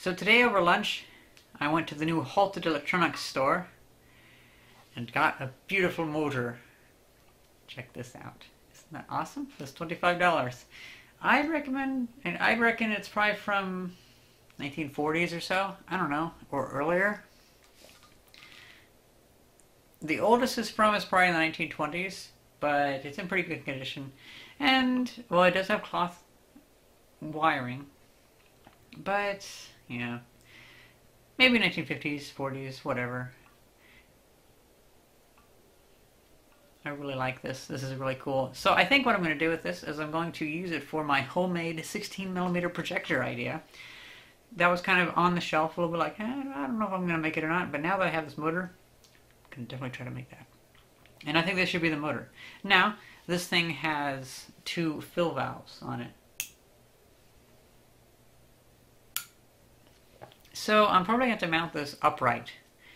So today over lunch, I went to the new Halted Electronics store and got a beautiful motor. Check this out. Isn't that awesome? It's $25. I'd recommend, and I reckon it's probably from 1940s or so. I don't know, or earlier. The oldest is probably in the 1920s, but it's in pretty good condition. And, well, it does have cloth wiring. But, yeah, maybe 1950s, 40s, whatever. I really like this. This is really cool. So I think what I'm going to do with this is I'm going to use it for my homemade 16mm projector idea. That was kind of on the shelf a little bit like, I don't know if I'm going to make it or not, but now that I have this motor, I can definitely try to make that. And I think this should be the motor. Now, this thing has 2 fill valves on it. So I'm probably going to have to mount this upright,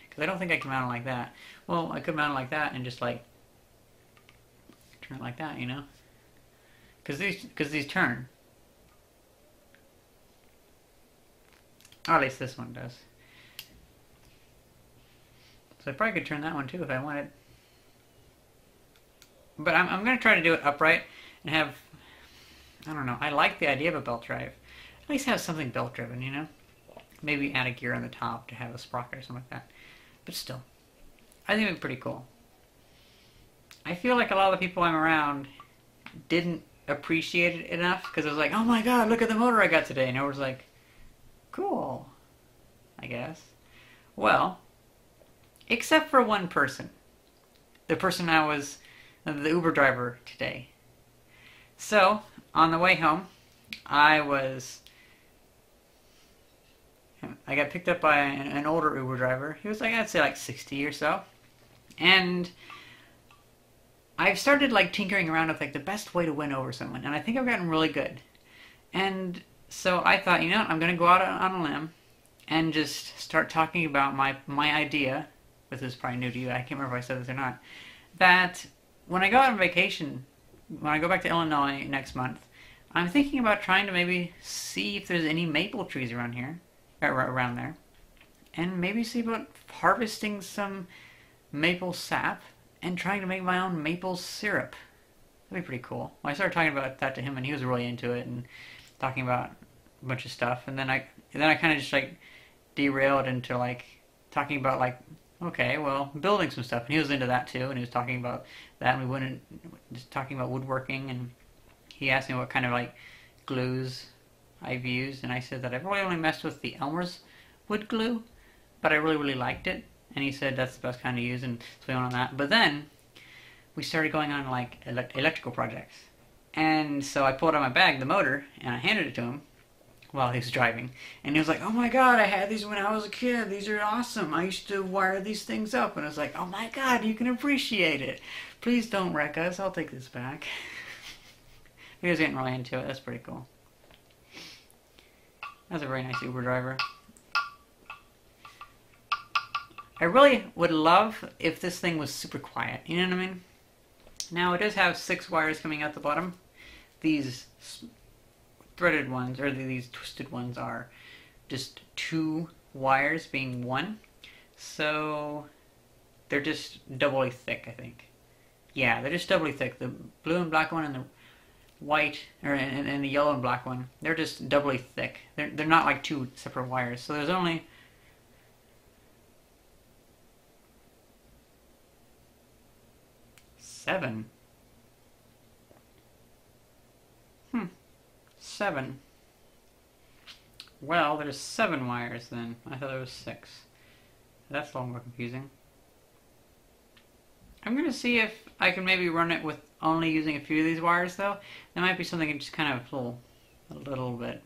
because I don't think I can mount it like that. Well, I could mount it like that and just like turn it like that, you know? Because these turn. Or at least this one does. So I probably could turn that one too if I wanted. But I'm going to try to do it upright and have, I don't know, I like the idea of a belt drive. At least have something belt driven, you know? Maybe add a gear on the top to have a sprocket or something like that. But still, I think it would be pretty cool. I feel like a lot of the people I'm around didn't appreciate it enough because it was like, oh my god, look at the motor I got today. And I was like, cool, I guess. Well, except for one person. The person the Uber driver today. So, on the way home, I got picked up by an older Uber driver. He was like, I'd say like 60 or so. And I've started like tinkering around with like the best way to win over someone. And I think I've gotten really good. And so I thought, you know what, I'm going to go out on a limb and just start talking about my idea. This is probably new to you. I can't remember if I said this or not. That when I go out on vacation, when I go back to Illinois next month, I'm thinking about trying to maybe see if there's any maple trees around here. Around there, and maybe see about harvesting some maple sap and trying to make my own maple syrup. That'd be pretty cool. Well, I started talking about that to him, and he was really into it and talking about a bunch of stuff. And then I kind of just like derailed into like talking about like, okay, well, building some stuff, and he was into that too, and he was talking about that, and we went in just talking about woodworking, and he asked me what kind of like glues I've used, and I said that I've really only messed with the Elmer's wood glue, but I really liked it, and he said that's the best kind to use, and so we went on that. But then we started going on like electrical projects, and so I pulled out my bag, the motor, and I handed it to him while he was driving, and he was like, oh my god, I had these when I was a kid, these are awesome, I used to wire these things up. And I was like, oh my god, you can appreciate it, please don't wreck us, I'll take this back. He was getting really into it. That's pretty cool. That's a very nice Uber driver. I really would love if this thing was super quiet, you know what I mean? Now it does have 6 wires coming out the bottom. These threaded ones, or these twisted ones, are just 2 wires being 1. So they're just doubly thick, I think. Yeah, they're just doubly thick. The blue and black one and the white, and the yellow and black one, they're just doubly thick. They're not like 2 separate wires. So there's only 7. 7. Well, there's 7 wires then. I thought there was 6. That's a little more confusing. I'm going to see if I can maybe run it with only using a few of these wires, though. There might be something just kind of a little bit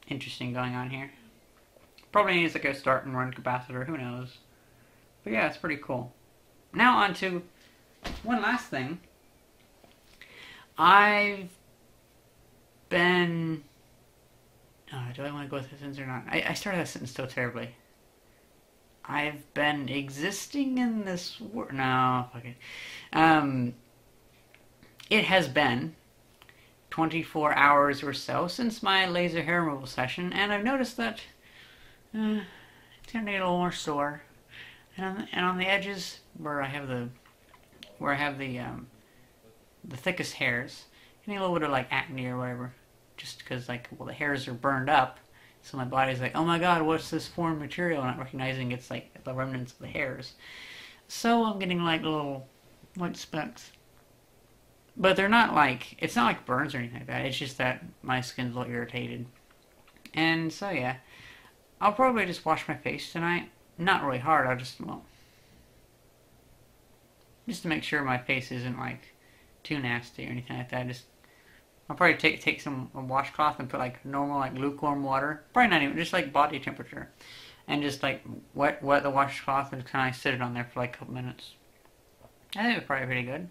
interesting going on here. Probably needs like a start and run capacitor, who knows. But yeah, it's pretty cool. Now on to one last thing. I've been... do I want to go with this sentence or not? I started that sentence so terribly. I've been existing in this world. No, fuck it. It has been 24 hours or so since my laser hair removal session, and I've noticed that It's gonna need a little more sore. And on the edges where I have the thickest hairs, you need a little bit of like acne or whatever, just because like well the hairs are burned up, so my body's like, oh my god, what's this foreign material? Not recognizing it's like the remnants of the hairs. So I'm getting like little white specks. But they're not like, it's not like burns or anything like that. It's just that my skin's a little irritated. And so yeah, I'll probably just wash my face tonight. Not really hard, I'll just, well, just to make sure my face isn't like too nasty or anything like that. I'll probably take some a washcloth and put like normal like lukewarm water. Probably not even, just like body temperature. And just like wet the washcloth and kind of sit it on there for like a couple minutes. I think it's probably pretty good.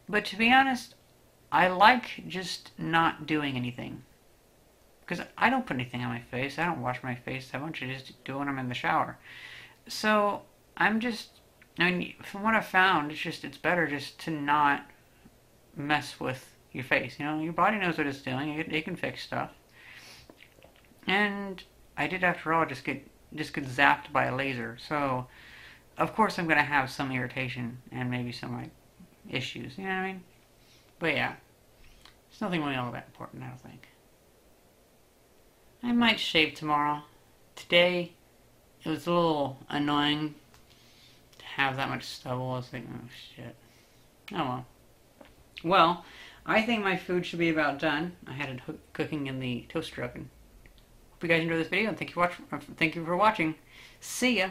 But to be honest, I like just not doing anything. Because I don't put anything on my face. I don't wash my face that much. I just do it when I'm in the shower. So I'm just, I mean, from what I've found, it's better just to not mess with your face. You know, your body knows what it's doing. It can fix stuff. And I did, after all, just get zapped by a laser. So of course I'm gonna have some irritation and maybe some like issues. You know what I mean? But yeah, it's nothing really all that important, I don't think. I might shave tomorrow. Today, it was a little annoying to have that much stubble. I was like, oh shit. Oh well. Well, I think my food should be about done. I had it cooking in the toaster oven. Hope you guys enjoyed this video, and thank you for watching. See ya!